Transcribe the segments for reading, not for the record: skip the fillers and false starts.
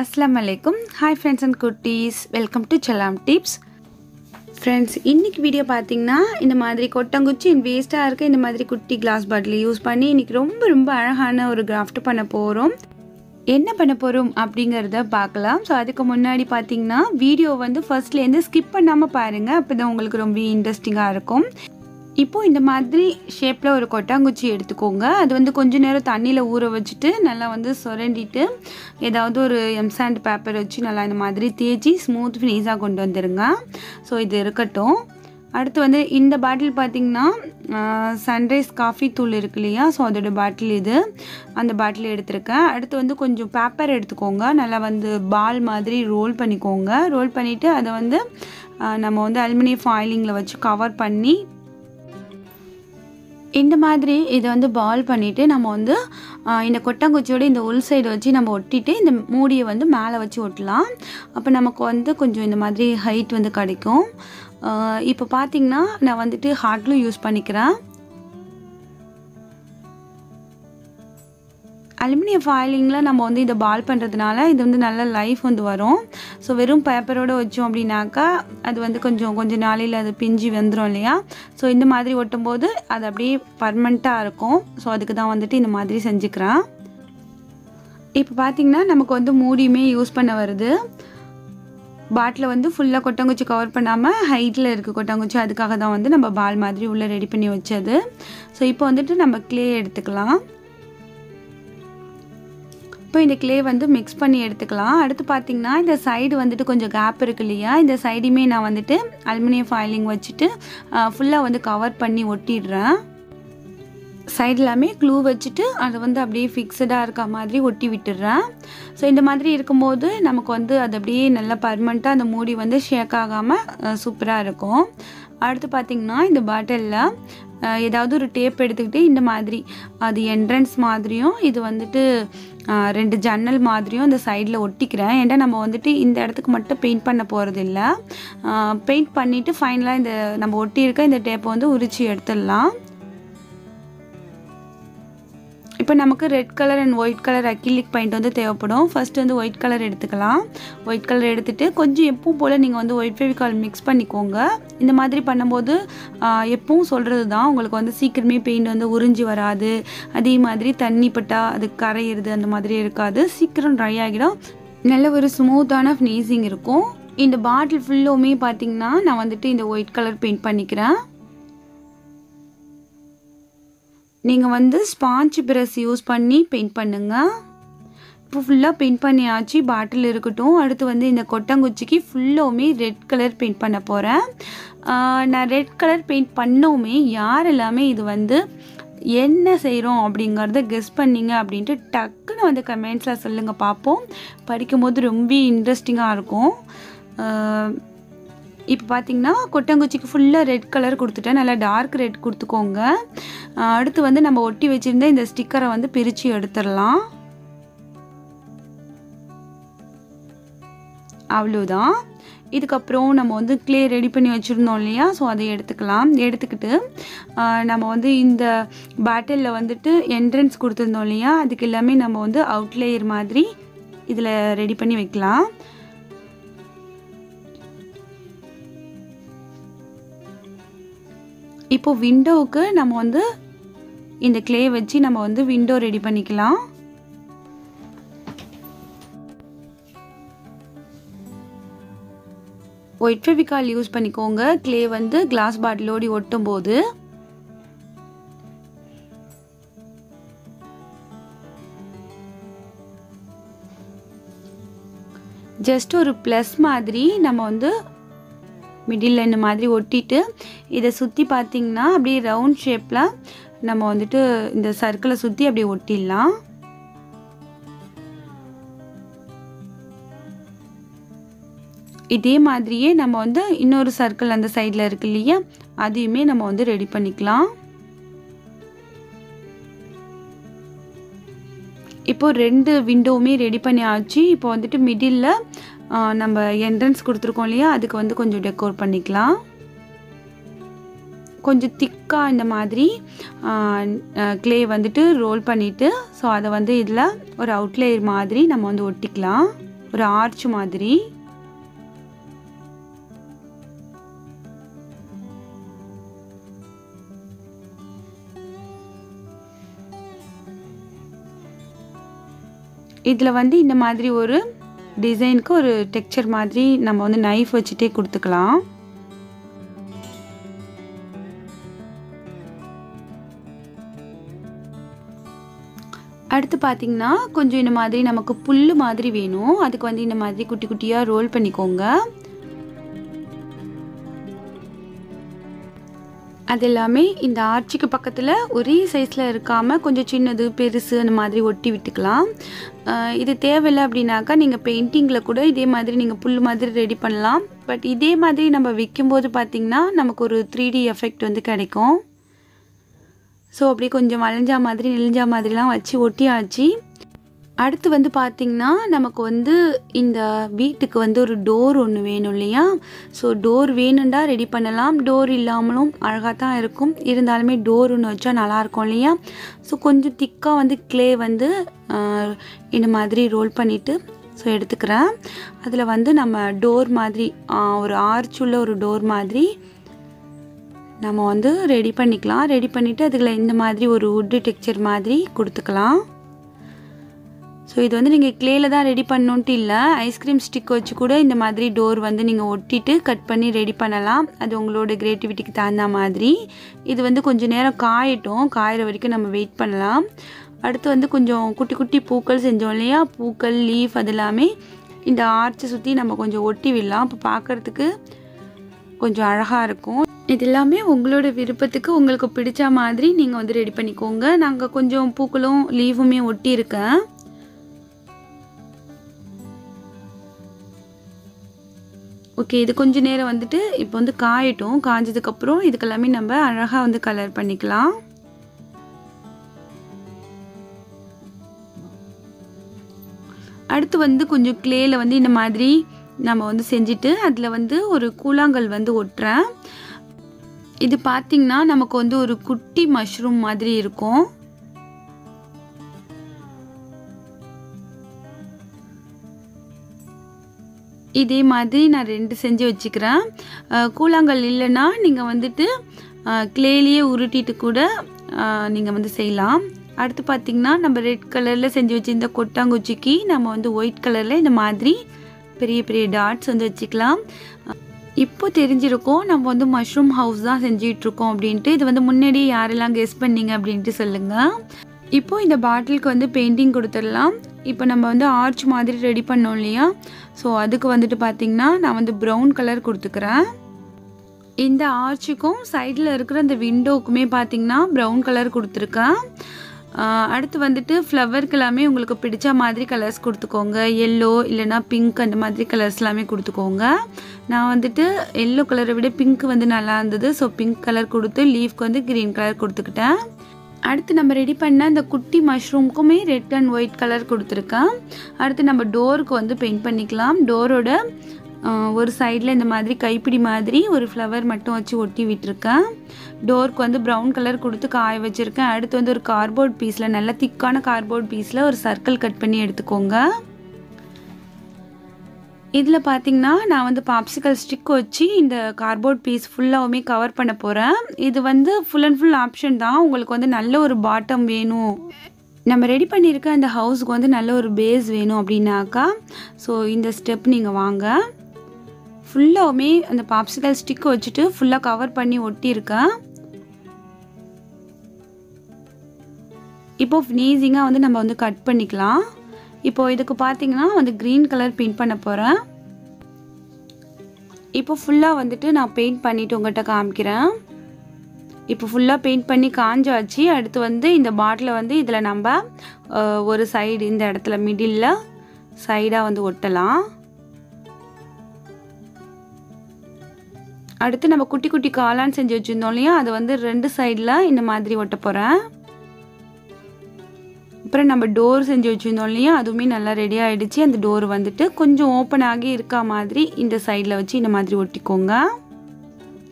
Assalamualaikum. Hi friends and cuties. Welcome to Chalam Tips. Friends, இன்னைக்கு video பாத்தீங்கன்னா இந்த மாதிரி கொட்டங்குச்சி வேஸ்டா இருக்க இந்த மாதிரி குட்டி கிளாஸ் பாட்டில் யூஸ் பண்ணி இன்னைக்கு ரொம்ப அழகான ஒரு கிராஃப்ட் பண்ண போறோம். என்ன பண்ண போறோம் அப்படிங்கறத பார்க்கலாம். சோ அதுக்கு முன்னாடி பாத்தீங்கன்னா வீடியோ வந்து ஃபர்ஸ்ட்ல இருந்து ஸ்கிப் பண்ணாம பாருங்க. அப்பதான் உங்களுக்கு ரொம்ப இன்ட்ரஸ்டிங்கா இருக்கும். இப்போ இந்த மாதிரி ஷேப்ல ஒரு கொட்டாங்குச்சி எடுத்துக்கோங்க. அது வந்து கொஞ்ச நேரம் தண்ணியில ஊற வச்சிட்டு நல்லா வந்து சுரண்டிட்டு ஏதாவது ஒரு எம்சாண்ட் பேப்பர் வச்சு நல்லா இந்த மாதிரி தேய்ச்சி ஸ்மூத் ஃபினிஷா கொண்டு வந்துருங்க. சோ இது இருக்கட்டும். அடுத்து வந்து இந்த பாட்டில் பாத்தீங்கன்னா சன்ரைஸ் காஃபி தூள் இருக்கு இல்லையா, ஸோ அதோட பாட்டில் இது. அந்த பாட்டில் எடுத்திருக்கேன். அடுத்து வந்து கொஞ்சம் பேப்பர் எடுத்துக்கோங்க. நல்லா வந்து பால் மாதிரி ரோல் பண்ணிக்கோங்க. ரோல் பண்ணிவிட்டு அதை வந்து நம்ம வந்து அலுமினியம் ஃபாயிலிங்கில் வச்சு கவர் பண்ணி இந்த மாதிரி இதை வந்து பால் பண்ணிவிட்டு நம்ம வந்து இந்த கொட்டாங்குச்சியோட இந்த உள் சைடு வச்சு நம்ம ஒட்டிட்டு இந்த மூடியை வந்து மேலே வச்சு ஒட்டலாம். அப்போ நமக்கு வந்து கொஞ்சம் இந்த மாதிரி ஹைட் வந்து கிடைக்கும். இப்போ பார்த்தீங்கன்னா நான் வந்துட்டு ஹாட் க்ளூ யூஸ் பண்ணிக்கிறேன். அலுமினியம் ஃபாயிலிங்கில் நம்ம வந்து இதை பால் பண்ணுறதுனால இது வந்து நல்ல லைஃப் வந்து வரும். ஸோ வெறும் பேப்பரோடு வச்சோம் அப்படின்னாக்கா அது வந்து கொஞ்சம் நாளையில் அது பிஞ்சு வந்துடும் இல்லையா. ஸோ இந்த மாதிரி ஒட்டும்போது அது அப்படியே பர்மனெண்ட்டாக இருக்கும். ஸோ அதுக்கு தான் வந்துட்டு இந்த மாதிரி செஞ்சுக்கிறேன். இப்போ பார்த்திங்கன்னா நமக்கு வந்து மூடியுமே யூஸ் பண்ண வருது. பாட்டில் வந்து ஃபுல்லாக கொட்டாங்குச்சி கவர் பண்ணாமல் ஹைட்டில் இருக்குது கொட்டாங்குச்சி. அதுக்காக தான் வந்து நம்ம பால் மாதிரி உள்ளே ரெடி பண்ணி வச்சது. ஸோ இப்போ வந்துட்டு நம்ம க்ளே எடுத்துக்கலாம். இப்போ இந்த க்ளே வந்து மிக்ஸ் பண்ணி எடுத்துக்கலாம். அடுத்து பார்த்திங்கன்னா இந்த சைடு வந்துட்டு கொஞ்சம் கேப் இருக்கு இல்லையா, இந்த சைடுமே நான் வந்துட்டு அலுமினியம் ஃபாயிலிங் வச்சுட்டு ஃபுல்லாக வந்து கவர் பண்ணி ஒட்டிடுறேன். சைடு எல்லாமே க்ளூ வச்சுட்டு அதை வந்து அப்படியே ஃபிக்ஸடாக இருக்க மாதிரி ஒட்டி விட்டுடுறேன். ஸோ இந்த மாதிரி இருக்கும்போது நமக்கு வந்து அது அப்படியே நல்லா பர்மனெண்ட்டாக அந்த மூடி வந்து ஷேக் ஆகாமல் சூப்பராக இருக்கும். அடுத்து பார்த்திங்கன்னா இந்த பாட்டிலில் ஏதாவது ஒரு டேப் எடுத்துக்கிட்டு இந்த மாதிரி அது என்ட்ரன்ஸ் மாதிரியும் இது வந்துட்டு 2 ஜன்னல் மாதிரியும் இந்த சைடில் ஒட்டிக்கிறேன். ஏன்னா நம்ம வந்துட்டு இந்த இடத்துக்கு மட்டும் பெயிண்ட் பண்ண போகிறது இல்லை. பெயிண்ட் பண்ணிவிட்டு ஃபைனலாக இந்த நம்ம ஒட்டியிருக்க இந்த டேப்பை வந்து உரிச்சு எடுத்துடலாம். இப்போ நமக்கு red colour and white colour acrylic paint வந்து தேவைப்படும். ஃபர்ஸ்ட் வந்து ஒயிட் கலர் எடுத்துக்கலாம். ஒயிட் கலர் எடுத்துகிட்டு கொஞ்சம் எப்பவும் போல் நீங்கள் வந்து ஒயிட் ஃபெவிகால் மிக்ஸ் பண்ணிக்கோங்க. இந்த மாதிரி பண்ணும்போது எப்பவும் சொல்கிறது தான், உங்களுக்கு வந்து சீக்கிரமே பெயிண்ட் வந்து உறிஞ்சி வராது. அதே மாதிரி தண்ணி பட்டா அது கரையிறது அந்த மாதிரி இருக்காது. சீக்கிரம் ட்ரை ஆகிடும். நல்ல ஒரு ஸ்மூத்தான ஃபினிஷிங் இருக்கும். இந்த பாட்டில் ஃபுல்லுமே பார்த்திங்கன்னா நான் வந்துட்டு இந்த ஒயிட் கலர் பெயிண்ட் பண்ணிக்கிறேன். நீங்கள் வந்து ஸ்பாஞ்ச் ப்ரஷ் யூஸ் பண்ணி பெயிண்ட் பண்ணுங்கள். இப்போ ஃபுல்லாக பெயிண்ட் பண்ணியாச்சு. பாட்டில் இருக்கட்டும். அடுத்து வந்து இந்த கொட்டாங்குச்சிக்கு ஃபுல்லாகவுமே ரெட் கலர் பெயிண்ட் பண்ண போகிறேன். நான் ரெட் கலர் பெயிண்ட் பண்ணோமே யார் எல்லாமே இது வந்து என்ன செய்கிறோம் அப்படிங்கிறத கெஸ் பண்ணிங்க அப்படின்ட்டு டக்குன்னு வந்து கமெண்ட்ஸில் சொல்லுங்கள் பார்ப்போம். படிக்கும்போது ரொம்ப இன்ட்ரெஸ்டிங்காக இருக்கும். இப்போ பார்த்திங்கன்னா கொட்டாங்குச்சிக்கு ஃபுல்லாக ரெட் கலர் கொடுத்துட்டேன். நல்லா டார்க் ரெட் கொடுத்துக்கோங்க. அடுத்து வந்து நம்ம ஒட்டி வச்சுருந்த இந்த ஸ்டிக்கரை வந்து பிரித்து எடுத்துடலாம். அவ்வளோதான். இதுக்கப்புறம் நம்ம வந்து க்ளே ரெடி பண்ணி வச்சுருந்தோம் இல்லையா, ஸோ அதை எடுத்துக்கலாம். எடுத்துக்கிட்டு நம்ம வந்து இந்த பாட்டிலில் வந்துட்டு என்ட்ரன்ஸ் கொடுத்துருந்தோம் இல்லையா, அதுக்கு எல்லாமே நம்ம வந்து அவுட்லேயர் மாதிரி இதில் ரெடி பண்ணி வைக்கலாம். இப்போ விண்டோவுக்கு நம்ம வந்து இந்த க்ளே வச்சு நம்ம வந்து விண்டோ ரெடி பண்ணிக்கலாம். ஒயிட் ஃபெவிகால் யூஸ் பண்ணிக்கோங்க. க்ளே வந்து கிளாஸ் பாட்டிலோடி ஒட்டும் போது ஜஸ்ட் ஒரு ப்ளஸ் மாதிரி நம்ம வந்து மிடில் இந்த மாதிரி ஒட்டிட்டு இதை சுற்றி பார்த்திங்கன்னா அப்படியே ரவுண்ட் ஷேப்பில் நம்ம வந்துட்டு இந்த சர்க்கிளை சுற்றி அப்படியே ஒட்டிடலாம். இதே மாதிரியே நம்ம வந்து இன்னொரு சர்க்கிள் அந்த சைடில் இருக்கு இல்லையா, அதையுமே நம்ம வந்து ரெடி பண்ணிக்கலாம். இப்போ 2 விண்டோவுமே ரெடி பண்ணியாச்சு. இப்போ வந்துட்டு மிடில் நம்ம என்ட்ரன்ஸ் கொடுத்துருக்கோம் இல்லையா, அதுக்கு வந்து கொஞ்சம் டெக்கோர் பண்ணிக்கலாம். கொஞ்சம் திக்காக இந்த மாதிரி க்ளே வந்துட்டு ரோல் பண்ணிவிட்டு ஸோ அதை வந்து இதில் ஒரு அவுட்லேயர் மாதிரி நம்ம வந்து ஒட்டிக்கலாம். ஒரு ஆர்ச் மாதிரி. இதில் வந்து இந்த மாதிரி ஒரு டிசைனுக்கு ஒரு டெக்ஸ்சர் மாதிரி நம்ம வந்து நைஃப் வச்சுட்டே கொடுத்துக்கலாம். அடுத்து பார்த்திங்கன்னா கொஞ்சம் இந்த மாதிரி நமக்கு புல் மாதிரி வேணும். அதுக்கு வந்து இந்த மாதிரி குட்டி குட்டியாக ரோல் பண்ணிக்கோங்க. அது எல்லாமே இந்த ஆர்ச்சிக்கு பக்கத்தில் ஒரே சைஸில் இருக்காமல் கொஞ்சம் சின்னது பெருசு அந்த மாதிரி ஒட்டி விட்டுக்கலாம். இது தேவையில்லை அப்படின்னாக்கா நீங்கள் பெயிண்டிங்கில் கூட இதே மாதிரி நீங்கள் புல் மாதிரி ரெடி பண்ணலாம். பட் இதே மாதிரி நம்ம விற்கும்போது பார்த்திங்கன்னா நமக்கு ஒரு 3D எஃபெக்ட் வந்து கிடைக்கும். ஸோ அப்படியே கொஞ்சம் வளைஞ்சா மாதிரி நெளிஞ்சா மாதிரிலாம் வச்சு ஒட்டியாச்சு. அடுத்து வந்து பார்த்திங்கன்னா நமக்கு வந்து இந்த வீட்டுக்கு வந்து ஒரு டோர் ஒன்று வேணும் இல்லையா? ஸோ டோர் வேணுண்டா ரெடி பண்ணலாம். டோர் இல்லாமலும் அழகாக தான் இருக்கும். இருந்தாலுமே டோர் ஒன்று வச்சா நல்லாயிருக்கும் இல்லையா? ஸோ கொஞ்சம் திக்காக வந்து க்ளே வந்து இந்த மாதிரி ரோல் பண்ணிவிட்டு ஸோ எடுத்துக்கிறேன். அதில் வந்து நம்ம டோர் மாதிரி ஒரு ஆர்ச் உள்ள ஒரு டோர் மாதிரி நம்ம வந்து ரெடி பண்ணிக்கலாம். ரெடி பண்ணிவிட்டு அதில் இந்த மாதிரி ஒரு வுட்டு டெக்ஸ்சர் மாதிரி கொடுத்துக்கலாம். ஸோ இது வந்து நீங்கள் க்ளேயில் தான் ரெடி பண்ணணுன்ட்டு இல்லை, ஐஸ்கிரீம் ஸ்டிக் வச்சு கூட இந்த மாதிரி டோர் வந்து நீங்கள் ஒட்டிட்டு கட் பண்ணி ரெடி பண்ணலாம். அது உங்களோட க்ரியேட்டிவிட்டிக்கு தகுந்த மாதிரி. இது வந்து கொஞ்சம் நேரம் காயட்டும். காயிற வரைக்கும் நம்ம வெயிட் பண்ணலாம். அடுத்து வந்து கொஞ்சம் குட்டி குட்டி பூக்கள் செஞ்சோம் இல்லையா? பூக்கள், லீஃப் அது எல்லாமே இந்த ஆர்ச்சை சுற்றி நம்ம கொஞ்சம் ஒட்டி விடலாம். அப்போ பார்க்குறதுக்கு கொஞ்சம் அழகாக இருக்கும். இது எல்லாமே உங்களோட விருப்பத்துக்கு உங்களுக்கு பிடிச்ச மாதிரி நீங்கள் வந்து ரெடி பண்ணிக்கோங்க. நாங்கள் கொஞ்சம் பூக்களும் லீஃபுமே ஒட்டியிருக்கேன். ஓகே, இது கொஞ்சம் நேரம் வந்துட்டு இப்போ வந்து காயட்டும். காஞ்சதுக்கப்புறம் இதுக்கெல்லாமே நம்ம அழகாக வந்து கலர் பண்ணிக்கலாம். அடுத்து வந்து கொஞ்சம் க்ளேயில் வந்து இந்த மாதிரி நம்ம வந்து செஞ்சுட்டு அதில் வந்து ஒரு கூழாங்கல் வந்து ஒட்டுறேன். இது பார்த்திங்கன்னா நமக்கு வந்து ஒரு குட்டி மஷ்ரூம் மாதிரி இருக்கும். இதே மாதிரி நான் 2 செஞ்சு வச்சுக்கிறேன். கூழாங்கல் இல்லைன்னா நீங்கள் வந்துட்டு க்ளேலேயே உருட்டிட்டு கூட நீங்கள் வந்து செய்யலாம். அடுத்து பார்த்திங்கன்னா நம்ம ரெட் கலரில் செஞ்சு வச்சுருந்த கொட்டாங்குச்சிக்கு நம்ம வந்து ஒயிட் கலரில் இந்த மாதிரி பெரிய பெரிய டாட்ஸ் வந்து வச்சுக்கலாம். இப்போ தெரிஞ்சிருக்கோம் நம்ம வந்து மஷ்ரூம் ஹவுஸ் தான் செஞ்சிட்ருக்கோம் அப்படின்ட்டு. இது வந்து முன்னாடியே யாரெல்லாம் கெஸ் பண்ணீங்க அப்படின்ட்டு சொல்லுங்கள். இப்போது இந்த பாட்டிலுக்கு வந்து பெயிண்டிங் கொடுத்துடலாம். இப்போ நம்ம வந்து ஆர்ச் மாதிரி ரெடி பண்ணோம் இல்லையா? ஸோ அதுக்கு வந்துட்டு பார்த்திங்கன்னா நான் வந்து ப்ரௌன் கலர் கொடுத்துக்கிறேன். இந்த ஆர்ச்சுக்கும் சைடில் இருக்கிற அந்த விண்டோவுக்குமே பார்த்திங்கன்னா ப்ரௌன் கலர் கொடுத்துருக்கேன். அடுத்து வந்துட்டு ஃப்ளவருக்கு எல்லாமே உங்களுக்கு பிடிச்ச மாதிரி கலர்ஸ் கொடுத்துக்கோங்க. எல்லோ இல்லைனா பிங்க் அந்த மாதிரி கலர்ஸ் எல்லாமே கொடுத்துக்கோங்க. நான் வந்துட்டு எல்லோ கலரை விட பிங்க் வந்து நல்லா இருந்தது. ஸோ பிங்க் கலர் கொடுத்து லீஃப்க்கு வந்து க்ரீன் கலர் கொடுத்துக்கிட்டேன். அடுத்து நம்ம ரெடி பண்ண அந்த குட்டி மஷ்ரூம்க்குமே ரெட் அண்ட் ஒயிட் கலர் கொடுத்துருக்கேன். அடுத்து நம்ம டோருக்கு வந்து பெயிண்ட் பண்ணிக்கலாம். டோரோட ஒரு சைடில் இந்த மாதிரி கைப்பிடி மாதிரி ஒரு ஃப்ளவர் மட்டும் வச்சு ஒட்டி விட்டுருக்கேன். டோருக்கு வந்து ப்ரௌன் கலர் கொடுத்து காய வச்சுருக்கேன். அடுத்து வந்து ஒரு கார்ட்போர்ட் பீஸில் நல்ல திக்கான கார்ட்போர்ட் பீஸில் ஒரு சர்க்கிள் கட் பண்ணி எடுத்துக்கோங்க. இதில் பார்த்திங்கன்னா நான் வந்து பாப்சிக்கல் ஸ்டிக் வச்சு இந்த கார்ட்போர்ட் பீஸ் ஃபுல்லாகவுமே கவர் பண்ண போகிறேன். இது வந்து ஃபுல் அண்ட் ஃபுல் ஆப்ஷன் தான். உங்களுக்கு வந்து நல்ல ஒரு பாட்டம் வேணும், நம்ம ரெடி பண்ணியிருக்க அந்த ஹவுஸுக்கு வந்து நல்ல ஒரு பேஸ் வேணும் அப்படின்னாக்கா ஸோ இந்த ஸ்டெப் நீங்கள் வாங்க. ஃபுல்லாகவுமே அந்த பாப்சிக்கல் ஸ்டிக் வச்சுட்டு ஃபுல்லாக கவர் பண்ணி ஒட்டியிருக்கேன். இப்போது ஃபினிஷிங்காக வந்து நம்ம வந்து கட் பண்ணிக்கலாம். இப்போது இதுக்கு பார்த்திங்கன்னா வந்து க்ரீன் கலர் பெயிண்ட் பண்ண போகிறேன். இப்போ ஃபுல்லாக வந்துட்டு நான் பெயிண்ட் பண்ணிவிட்டு உங்கள்கிட்ட காமிக்கிறேன். இப்போ ஃபுல்லாக பெயிண்ட் பண்ணி காஞ்சாச்சு. அடுத்து வந்து இந்த பாட்டிலை வந்து இதில் நம்ம ஒரு சைடு இந்த இடத்துல மிடில் சைடாக வந்து ஒட்டலாம். அடுத்து நம்ம குட்டி குட்டி காளான் செஞ்சு வச்சுருந்தோம் இல்லையா? அதை வந்து 2 சைடில் இந்த மாதிரி ஒட்ட போகிறேன். அப்புறம் நம்ம டோர் செஞ்சு வச்சுருந்தோம் இல்லையா? அதுவுமே நல்லா ரெடி ஆகிடுச்சு. அந்த டோர் வந்துட்டு கொஞ்சம் ஓப்பன் ஆகி இருக்கா மாதிரி இந்த சைடில் வச்சு இந்த மாதிரி ஒட்டிக்கோங்க.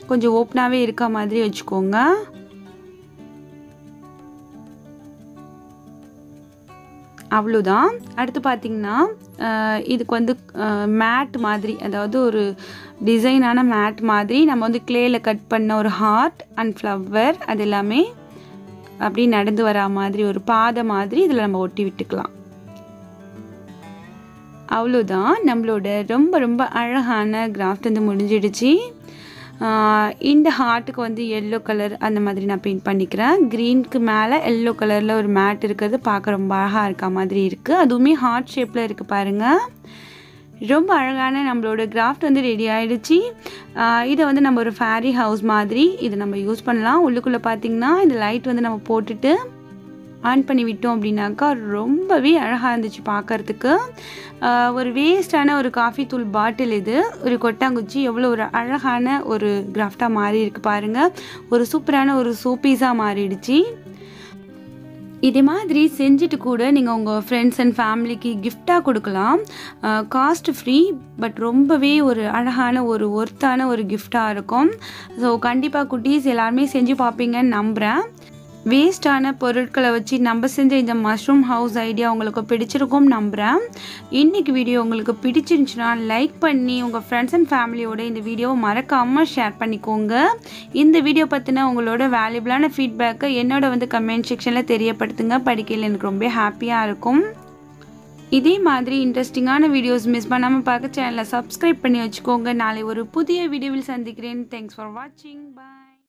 கொஞ்சம் ஓப்பனாகவே இருக்கா மாதிரி வச்சுக்கோங்க. அவ்வளோதான். அடுத்து பார்த்திங்கன்னா இதுக்கு வந்து மேட் மாதிரி, அதாவது ஒரு டிசைனான மேட் மாதிரி நம்ம வந்து க்ளேயில் கட் பண்ண ஒரு ஹார்ட் அண்ட் ஃப்ளவர் அது எல்லாமே அப்படி நடந்து வரா மாதிரி ஒரு பாதை மாதிரி இதில் நம்ம ஒட்டி விட்டுக்கலாம். அவ்வளோதான், நம்மளோட ரொம்ப ரொம்ப அழகான கிராஃப்ட் வந்து முடிஞ்சிடுச்சு. இந்த ஹார்ட்டுக்கு வந்து எல்லோ கலர் அந்த மாதிரி நான் பெயிண்ட் பண்ணிக்கிறேன். க்ரீனுக்கு மேலே எல்லோ கலரில் ஒரு மேட் இருக்கிறது பார்க்க ரொம்ப அழகாக இருக்க மாதிரி இருக்குது. அதுவுமே ஹார்ட் ஷேப்பில் இருக்குது பாருங்கள். ரொம்ப அழகான நம்மளோட கிராஃப்ட் வந்து ரெடி ஆகிடுச்சு. இதை வந்து நம்ம ஒரு ஃபேரி ஹவுஸ் மாதிரி இதை நம்ம யூஸ் பண்ணலாம். உள்ளுக்குள்ளே பார்த்திங்கன்னா இந்த லைட் வந்து நம்ம போட்டுட்டு ஆன் பண்ணி விட்டோம் அப்படின்னாக்கா ரொம்பவே அழகாக இருந்துச்சு பார்க்குறதுக்கு. ஒரு வேஸ்டான ஒரு காஃபி தூள் பாட்டில் இது, ஒரு கொட்டாங்குச்சி எவ்வளோ ஒரு அழகான ஒரு கிராஃப்டாக மாறி இருக்குது பாருங்கள். ஒரு சூப்பரான ஒரு ஷோபீஸாக மாறிடுச்சு. இதே மாதிரி செஞ்சுட்டு கூட நீங்கள் உங்கள் ஃப்ரெண்ட்ஸ் அண்ட் ஃபேமிலிக்கு கிஃப்டாக கொடுக்கலாம். காஸ்ட் ஃப்ரீ, பட் ரொம்பவே ஒரு அழகான ஒரு ஒர்த்தான ஒரு கிஃப்டாக இருக்கும். ஸோ கண்டிப்பாக குட்டீஸ் எல்லாருமே செஞ்சு பார்ப்பீங்கன்னு நம்புகிறேன். வேஸ்டான பொருட்களை வச்சு நம்ம செஞ்ச இந்த மஷ்ரூம் ஹவுஸ் ஐடியா உங்களுக்கு பிடிச்சிருக்கும் நம்புகிறேன். இன்றைக்கி வீடியோ உங்களுக்கு பிடிச்சிருந்துச்சுன்னா லைக் பண்ணி உங்கள் ஃப்ரெண்ட்ஸ் அண்ட் ஃபேமிலியோட இந்த வீடியோவை மறக்காமல் ஷேர் பண்ணிக்கோங்க. இந்த வீடியோ பற்றின உங்களோட வேல்யூபிளான ஃபீட்பேக்கை என்னோட வந்து கமெண்ட் செக்ஷனில் தெரியப்படுத்துங்க. படிக்கையில் எனக்கு ரொம்ப ஹாப்பியாக இருக்கும். இதே மாதிரி இன்ட்ரெஸ்டிங்கான வீடியோஸ் மிஸ் பண்ணாமல் பார்க்க சேனலை சப்ஸ்கிரைப் பண்ணி வச்சுக்கோங்க. நாளை ஒரு புதிய வீடியோவில் சந்திக்கிறேன். தேங்க்ஸ் ஃபார் வாட்சிங். பாய்.